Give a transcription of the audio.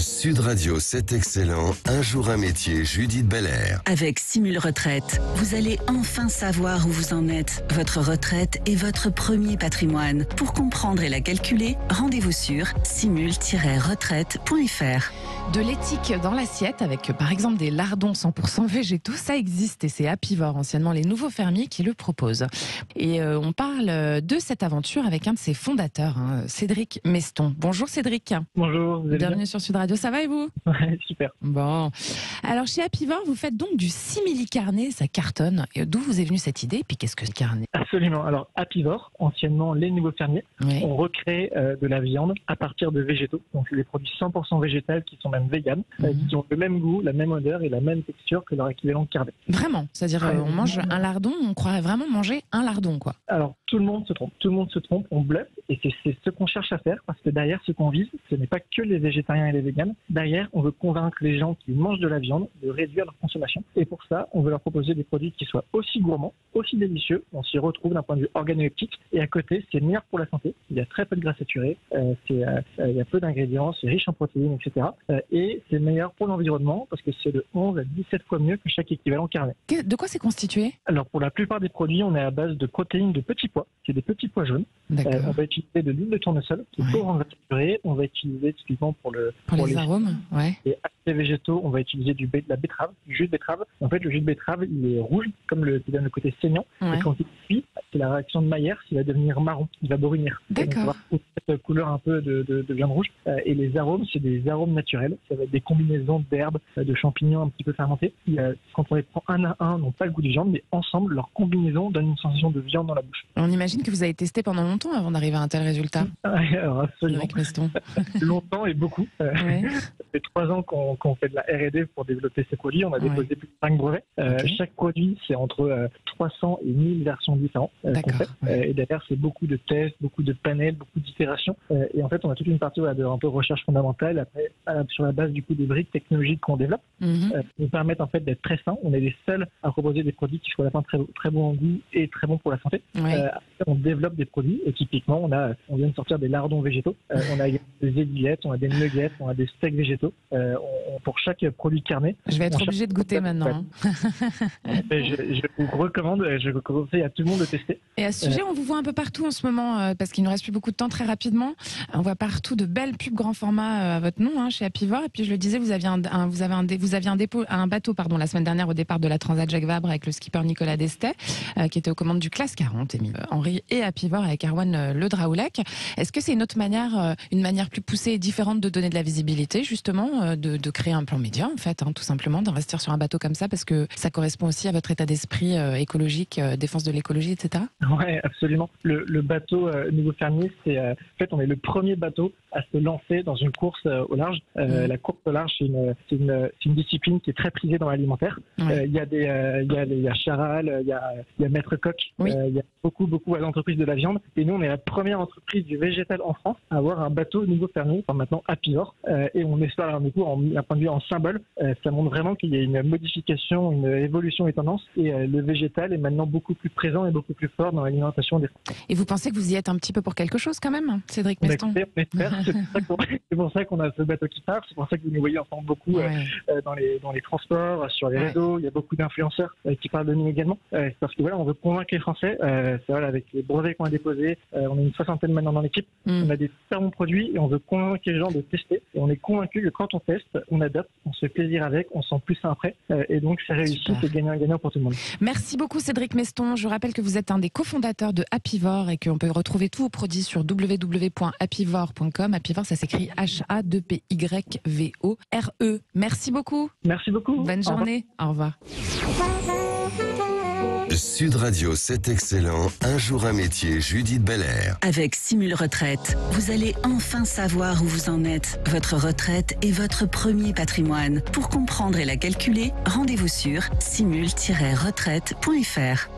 Sud Radio, c'est excellent. Un jour un métier, Judith Belair. Avec Simul Retraite, vous allez enfin savoir où vous en êtes. Votre retraite est votre premier patrimoine. Pour comprendre et la calculer, rendez-vous sur simul-retraite.fr. De l'éthique dans l'assiette avec par exemple des lardons 100% végétaux, ça existe et c'est Apivore, anciennement les Nouveaux Fermiers, qui le proposent. Et on parle de cette aventure avec un de ses fondateurs, Cédric Meston. Bonjour Cédric. Bonjour, vous allez bien ? Bienvenue sur Sud Radio, ça va et vous ? Ouais, super. Bon. Alors chez Apivore, vous faites donc du simili-carnet, ça cartonne. Et d'où vous est venue cette idée et puis qu'est-ce que le carnet ? Absolument. Alors Apivore, anciennement les Nouveaux Fermiers, Oui. on recrée de la viande à partir de végétaux. Donc c'est des produits 100% végétales qui sont même véganes, qui ont le même goût, la même odeur et la même texture que leur équivalent carnet. Vraiment ? C'est-à-dire on mange un lardon, on croirait vraiment manger un lardon, quoi. Alors tout le monde se trompe, on bluffe et c'est ce qu'on cherche à faire parce que derrière ce qu'on vise, ce n'est pas que les végétariens et les véganes. Derrière, on veut convaincre les gens qui mangent de la viande de réduire leur consommation. Et pour ça, on veut leur proposer des produits qui soient aussi gourmands, aussi délicieux. On s'y retrouve d'un point de vue organoleptique. Et à côté, c'est meilleur pour la santé. Il y a très peu de gras saturés, il y a peu d'ingrédients, c'est riche en protéines, etc. Et c'est meilleur pour l'environnement parce que c'est de 11 à 17 fois mieux que chaque équivalent carnet. De quoi c'est constitué ? Alors pour la plupart des produits, on est à base de protéines de petits pois. C'est des petits pois jaunes. D'accord. On va utiliser de l'huile de tournesol qui est pauvre en gras saturés. On va utiliser typiquement pour les arômes, ouais. Et les végétaux, on va utiliser de la betterave, du jus de betterave. En fait, le jus de betterave, il est rouge, qui donne le côté saignant. Ouais. Et quand il cuit, c'est la réaction de Maillère, il va devenir marron, il va brunir. D'accord. Et donc, on va retrouver cette couleur un peu de viande rouge. Et les arômes, c'est des arômes naturels. Ça va être des combinaisons d'herbes, de champignons un petit peu fermentés. Quand on les prend un à un, n'ont pas le goût de viande, mais ensemble, leur combinaison donne une sensation de viande dans la bouche. On imagine que vous avez testé pendant longtemps avant d'arriver à un tel résultat. Alors, absolument. Avec Meston. Longtemps et beaucoup. Ouais. Ça fait 3 ans qu'on fait de la R&D pour développer ces produits. On a déposé plus de 5 brevets. Ok. Chaque produit, c'est entre 300 et 1000 versions différentes. D'accord, qu'on fait. ouais. Et derrière, c'est beaucoup de tests, beaucoup de panels, beaucoup d'itérations. Et en fait, on a toute une partie de un peu recherche fondamentale. Après, sur la base du coup des briques technologiques qu'on développe, Mhm. qui nous permettent en fait d'être très sains. On est les seuls à proposer des produits qui soient à la fin très, très bons en goût et très bons pour la santé. Ouais. Après, on développe des produits et typiquement, on vient de sortir des lardons végétaux. On a des aiguillettes, on a des nuggets, on a des steaks végétaux. Pour chaque produit carnet. Je vais être on obligée de goûter maintenant. Je vous recommande, je conseille à tout le monde de tester. Et à ce sujet, on vous voit un peu partout en ce moment, parce qu'il ne nous reste plus beaucoup de temps, très rapidement. On voit partout de belles pubs grand format à votre nom, chez Apivore. Et puis je le disais, vous aviez un bateau la semaine dernière au départ de la Transat Jacques Vabre avec le skipper Nicolas Destet, qui était aux commandes du Classe 40, Émile Henry et Apivore avec Erwan Le Draoulec. Est-ce que c'est une manière plus poussée et différente de donner de la visibilité, justement, de créer un plan média, en fait, tout simplement, d'investir sur un bateau comme ça, parce que ça correspond aussi à votre état d'esprit écologique, défense de l'écologie, etc. Ouais, absolument. Le bateau Nouveau Fermier, en fait, on est le premier bateau à se lancer dans une course au large. La course au large, c'est une discipline qui est très prisée dans l'alimentaire. Ouais. Il y a Charal, il y a Maître Coq, Oui. il y a beaucoup à l'entreprise de la viande. Et nous, on est la première entreprise du végétal en France à avoir un bateau Nouveau Fermier, enfin maintenant Apivore. Et on espère, alors, du coup, d'un point de vue en symbole, ça montre vraiment qu'il y a une modification, une évolution des tendances. Et le végétal est maintenant beaucoup plus présent et beaucoup plus fort dans l'alimentation des Français. Et vous pensez que vous y êtes un petit peu pour quelque chose, quand même, Cédric Meston ? On espère. C'est pour ça qu'on a ce bateau qui part. C'est pour ça que vous nous voyez ensemble beaucoup Ouais. dans les transports, sur les réseaux. Il y a beaucoup d'influenceurs qui parlent de nous également. Parce que voilà, on veut convaincre les Français. Avec les brevets qu'on a déposés, on est une 60aine maintenant dans l'équipe. On a des super bons produits et on veut convaincre les gens de tester. Et on est convaincu que quand on teste, on adapte, on se fait plaisir avec, on se sent plus sain après. Et donc c'est réussi, Super. c'est gagnant-gagnant pour tout le monde. Merci beaucoup Cédric Meston. Je rappelle que vous êtes un des cofondateurs de Apivore et qu'on peut retrouver tous vos produits sur www.apivore.com. Apivore, ça s'écrit H-A-2-P-Y-V-O-R-E. Merci beaucoup. Merci beaucoup. Bonne journée. Au revoir. Sud Radio, c'est excellent. Un jour un métier, Judith Belair. Avec Simul Retraite, vous allez enfin savoir où vous en êtes. Votre retraite est votre premier patrimoine. Pour comprendre et la calculer, rendez-vous sur simul-retraite.fr.